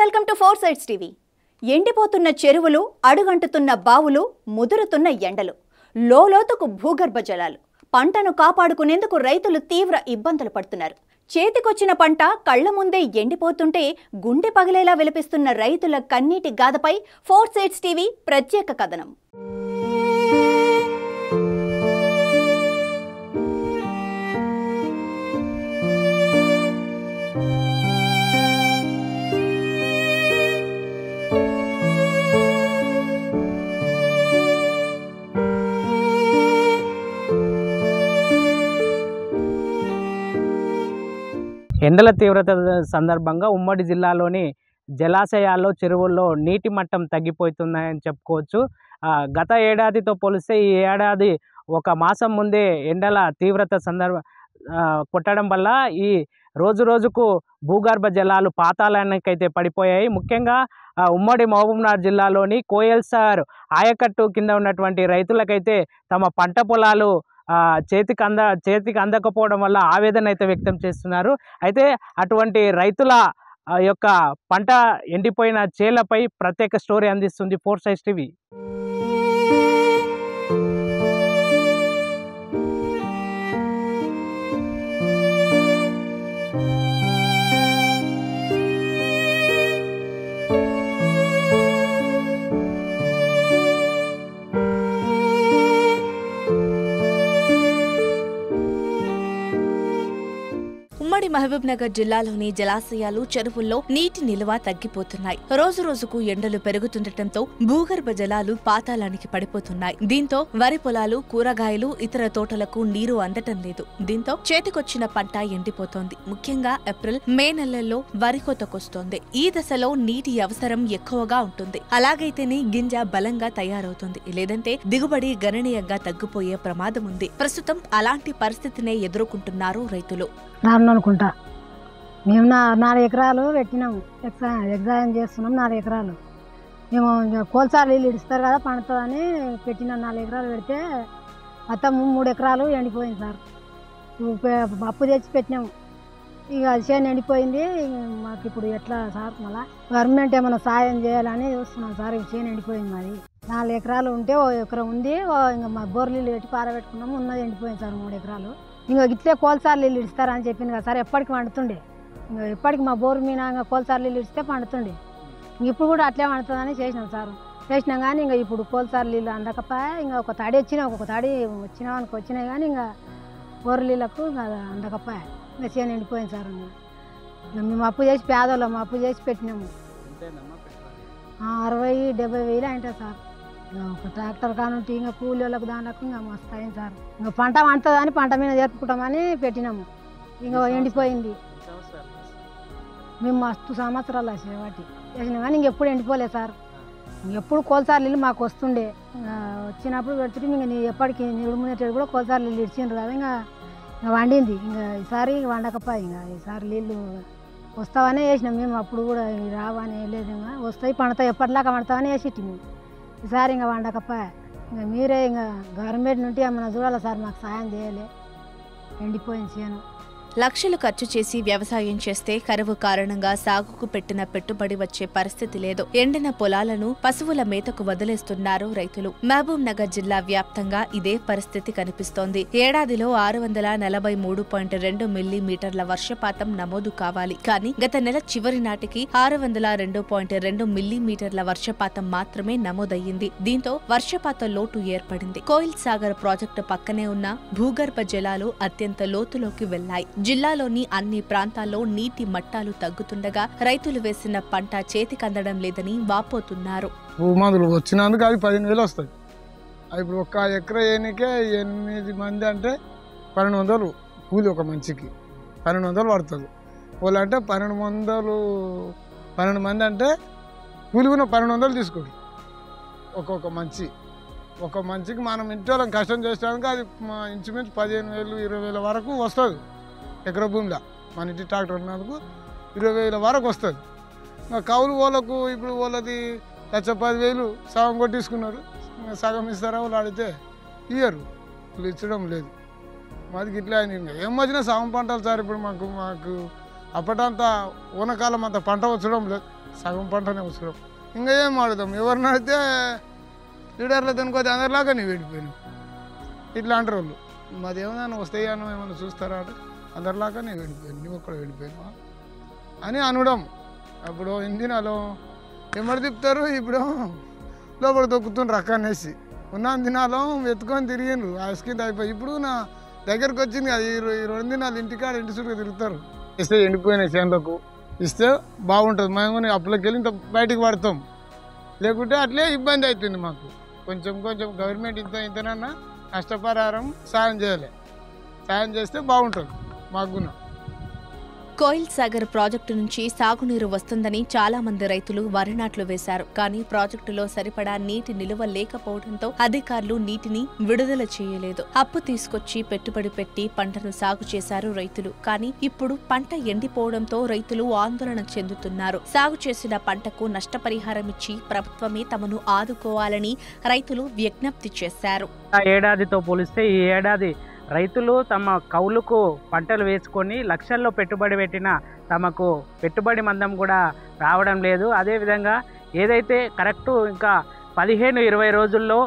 Welcome to four sides TV. ఎండిపోతున్న చెరువులు, అడుగంటుతున్న బావులు, ముదురుతున్న ఎండలు, లోలోతుకు భూగర్భ జలాలు, పంటను కాపాడుకునేందుకు రైతులు తీవ్ర ఇబ్బందులు పడుతున్నారు. చేతికొచ్చిన పంట కళ్ల ముందే ఎండిపోతుంటే గుండె పగిలేలా విలపిస్తున్న రైతుల కన్నీటి గాథపై ఫోర్ సైడ్స్ టీవీ ప్రత్యేక కథనం. ఎండల తీవ్రత సందర్భంగా ఉమ్మడి జిల్లాలోని జలాశయాల్లో, చెరువుల్లో నీటి మట్టం తగ్గిపోతున్నాయని చెప్పుకోవచ్చు. గత ఏడాదితో పోలిస్తే ఈ ఏడాది ఒక మాసం ముందే ఎండల తీవ్రత కొట్టడం వల్ల ఈ రోజు రోజుకు భూగర్భ జలాలు పాతాళానికైతే పడిపోయాయి. ముఖ్యంగా ఉమ్మడి మహబూబ్నగర్ జిల్లాలోని కోయల్సార్ ఆయకట్టు కింద ఉన్నటువంటి రైతులకైతే తమ పంట పొలాలు చేతికి అందకపోవడం వల్ల ఆవేదన అయితే వ్యక్తం చేస్తున్నారు. అయితే అటువంటి రైతుల యొక్క పంట ఎండిపోయిన చేలపై ప్రత్యేక స్టోరీ అందిస్తుంది ఫోర్ సైడ్స్ టీవీ. ఉమ్మడి మహబూబ్నగర్ జిల్లాలోని జలాశయాలు, చెరువుల్లో నీటి నిల్వ తగ్గిపోతున్నాయి. రోజు రోజుకు ఎండలు పెరుగుతుండటంతో భూగర్భ జలాలు పాతాళానికి పడిపోతున్నాయి. దీంతో వరి పొలాలు, కూరగాయలు, ఇతర తోటలకు నీరు అందటం లేదు. దీంతో చేతికొచ్చిన పంట ఎండిపోతోంది. ముఖ్యంగా ఏప్రిల్, మే నెలల్లో వరి కోతకొస్తోంది. ఈ దశలో నీటి అవసరం ఎక్కువగా ఉంటుంది. అలాగైతేనే గింజ బలంగా తయారవుతుంది. లేదంటే దిగుబడి గణనీయంగా తగ్గిపోయే ప్రమాదం ఉంది. ప్రస్తుతం అలాంటి పరిస్థితినే ఎదుర్కొంటున్నారు రైతులు. అనుకుంటా మేము 4 ఎకరాలు పెట్టినాము, ఎగ్జామ్ చేస్తున్నాం. 4 ఎకరాలు మేము కోల్సార్ నీళ్ళు ఇస్తారు కదా పండుతుందని పెట్టిన 4 ఎకరాలు పెడితే మొత్తం 3 ఎకరాలు ఎండిపోయింది సార్. అప్పు తెచ్చి పెట్టినాము. ఇక చేను ఎండిపోయింది. మాకు ఇప్పుడు ఎట్లా సార్? మళ్ళీ గవర్నమెంట్ ఏమైనా సాయం చేయాలని చూస్తున్నాం సార్. ఇవి చేను ఎండిపోయింది. మరి 4 ఎకరాలు ఉంటే 1 ఎకరం ఉంది. ఇంకా మా బోర్ నీళ్ళు పెట్టి పారబెట్టుకున్నాము. ఉన్నది ఎండిపోయింది సార్ 3 ఎకరాలు. ఇంకా ఇట్లే కోల్సార్ నీళ్ళు ఇస్తారని చెప్పింది కదా సార్. ఎప్పటికి పండుతుండే, ఇంకా ఎప్పటికి మా బోరు మీద కోల్సార్ నీళ్ళు ఇస్తే పండుతుండే. ఇప్పుడు కూడా అట్లే పండుతుందని చేసినాం సార్. చేసినాం కానీ ఇంకా ఇప్పుడు కోల్సార్ నీళ్ళు అందకపోయా. ఇంకా ఒక తడి ఒక తడి వచ్చినాయి కానీ ఇంకా బోరు నీళ్ళకు ఇంకా అందకపోయా. ఇంకా చేను ఎండిపోయింది సార్. మేము అప్పు చేసి పేదోళ్ళం అప్పు చేసి పెట్టినాము. 60-70 వేలు అంటే సార్. ఒక ట్రాక్టర్ కానుంటే ఇంకా కూలీలకు దానికి ఇంకా మస్తు అయింది సార్. ఇంకా పంట పండుతుందని పంట మీద జరుపుకుంటామని పెట్టినాము. ఇంకా ఎండిపోయింది. మేము మస్తు సంవత్సరాలు వాటి చేసినాం కానీ ఇంకెప్పుడు ఎండిపోలేదు సార్. ఎప్పుడు కోల్సార్ నీళ్ళు మాకు వస్తుండే. వచ్చినప్పుడు పెడుతుంటే ఇంకా ఎప్పటికి నిడుమునేటప్పుడు కూడా కోల్సార్ నీళ్ళు ఇచ్చిండ్రు కదా. ఇంకా వండింది. ఇంకా ఈసారి వండకపోయి. ఇంకా ఈసారి నీళ్ళు వస్తావనే వేసినాం మేము. అప్పుడు కూడా రావని లేదు. ఇంకా వస్తాయి పండుతాయి ఎప్పటిలాగా పండుతామని వేసిట్టి మేము. ఈసారి ఇంకా వండకపోయా. ఇంకా మీరే ఇంకా గవర్నమెంట్ నుండి ఏమన్నా చూడాలి సార్. మాకు సాయం చేయలే, ఎండిపోయింది చేను. లక్షలు ఖర్చు చేసి వ్యవసాయం చేస్తే కరువు కారణంగా సాగుకు పెట్టిన పెట్టుబడి వచ్చే పరిస్థితి లేదు. ఎండిన పొలాలను పశువుల మేతకు వదిలేస్తున్నారు రైతులు. మహబూబ్ నగర్ జిల్లా వ్యాప్తంగా ఇదే పరిస్థితి కనిపిస్తోంది. ఏడాదిలో 643.2 మిల్లీమీటర్ల వర్షపాతం నమోదు కావాలి. కానీ గత నెల చివరి నాటికి 602.2 మిల్లీమీటర్ల వర్షపాతం మాత్రమే నమోదయ్యింది. దీంతో వర్షపాత లోటు ఏర్పడింది. కోయిల్ సాగర్ ప్రాజెక్టు పక్కనే ఉన్న భూగర్భ జలాలు అత్యంత లోతులోకి వెళ్లాయి. జిల్లాలోని అన్ని ప్రాంతాల్లో నీటి మట్టాలు తగ్గుతుండగా రైతులు వేసిన పంట చేతికందడం లేదని వాపోతున్నారు. మందులు వచ్చినందుకు అది 15,000 వస్తాయి. ఇప్పుడు 1 ఎకరా ఏనికే 8 మంది అంటే 1200 కూలి. ఒక మనిషికి 1200 పడుతుంది. వాళ్ళు అంటే 12 మంది అంటే కూలి కూడా 1200 తీసుకోండి ఒక్కొక్క మనిషి. ఒక మనిషికి మనం ఇంటి వాళ్ళం కష్టం చేసడానికి అది ఇంచుమించు 15,000-20,000 వరకు వస్తుంది. ఎకరా భూమిలో మన ఇంటి ట్రాక్టర్ ఉన్నందుకు 20,000 వరకు వస్తుంది. కౌలు వాళ్ళకు ఇప్పుడు వాళ్ళది 10,000 సగం కొట్టించుకున్నారు. సగం ఇస్తారా వాళ్ళు అడిగితే ఇయ్యరు, వాళ్ళు ఇచ్చడం లేదు. మాది ఇట్లా ఏం వచ్చినా సగం పంటలు సార్. ఇప్పుడు మాకు అప్పటంతా ఊనకాలం అంత పంట వచ్చడం లేదు. సగం పంటనే ఉసురం. ఇంకా ఏం ఆడుతాం, ఎవరిని అడిగితే లీడర్లతో కొద్ది అందరిలాగా నీవు వెళ్ళిపోయాను ఇట్లా అంటారు వాళ్ళు. మాది ఏమన్నా వస్తాయాను ఏమన్నా చూస్తారా అంటే అందరిలాగా నేను వెళ్ళిపోయాను, నువ్వు ఒక్కడ వెళ్ళిపోయాను అని అనడం. అప్పుడు ఇందినాలో ఎమ్మడి తిప్పుతారు, ఇప్పుడు లోపల తొక్కుతుండ్రు రకాన్నేసి ఉన్న దినాలో ఎత్తుకొని తిరిగిండ్రు ఆ స్కిన్ అయిపోయి. ఇప్పుడు నా దగ్గరకు వచ్చింది అది 2 దినాలు ఇంటికాడ ఇంటి చుట్టూ తిరుగుతారు. ఇస్తే ఎండిపోయిన చేనులకు ఇస్తే బాగుంటుంది, మేము అప్పులకి వెళ్ళి ఇంత బయటికి పడతాం. లేకుంటే అట్లే ఇబ్బంది అవుతుంది మాకు. కొంచెం గవర్నమెంట్ ఇంతనన్నా నష్టపరిహారం సాయం చేయాలి, సాయం చేస్తే బాగుంటుంది మాకు కూడా. కోయిల్ సాగర్ ప్రాజెక్టు నుంచి సాగునీరు వస్తుందని చాలా మంది రైతులు వరి నాట్లు వేశారు. కానీ ప్రాజెక్టులో సరిపడా నీటి నిలువ లేకపోవడంతో అధికారులు నీటిని విడుదల చేయలేదు. అప్పు తీసుకొచ్చి పెట్టుబడి పెట్టి పంటను సాగు చేశారు రైతులు. కానీ ఇప్పుడు పంట ఎండిపోవడంతో రైతులు ఆందోళన చెందుతున్నారు. సాగు చేసిన పంటకు నష్టపరిహారం ఇచ్చి ప్రభుత్వమే తమను ఆదుకోవాలని రైతులు విజ్ఞప్తి చేశారు. ఏడాదితో పోలిస్తే ఈ ఏడాది రైతులు తమ కౌలుకు పంటలు వేసుకొని లక్షల్లో పెట్టుబడి పెట్టిన తమకు పెట్టుబడి మందం కూడా రావడం లేదు. అదేవిధంగా ఏదైతే కరెక్టు ఇంకా 15-20 రోజుల్లో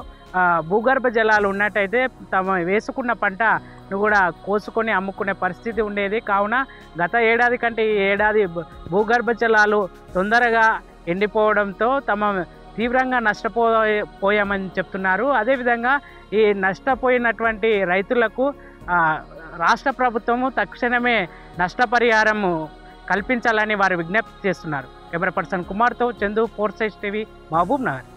భూగర్భ జలాలు ఉన్నట్టయితే తమ వేసుకున్న పంటను కూడా కోసుకొని అమ్ముకునే పరిస్థితి ఉండేది. కావున గత ఏడాది కంటే ఈ ఏడాది భూగర్భ జలాలు తొందరగా ఎండిపోవడంతో తమ తీవ్రంగా నష్టపోయామని చెప్తున్నారు. అదేవిధంగా ఈ నష్టపోయినటువంటి రైతులకు రాష్ట్ర ప్రభుత్వము తక్షణమే నష్టపరిహారము కల్పించాలని వారు విజ్ఞప్తి చేస్తున్నారు. కెమెరా పర్సన్ కుమార్తో చందు, 4 Sides TV, మహబూబ్ నగర్.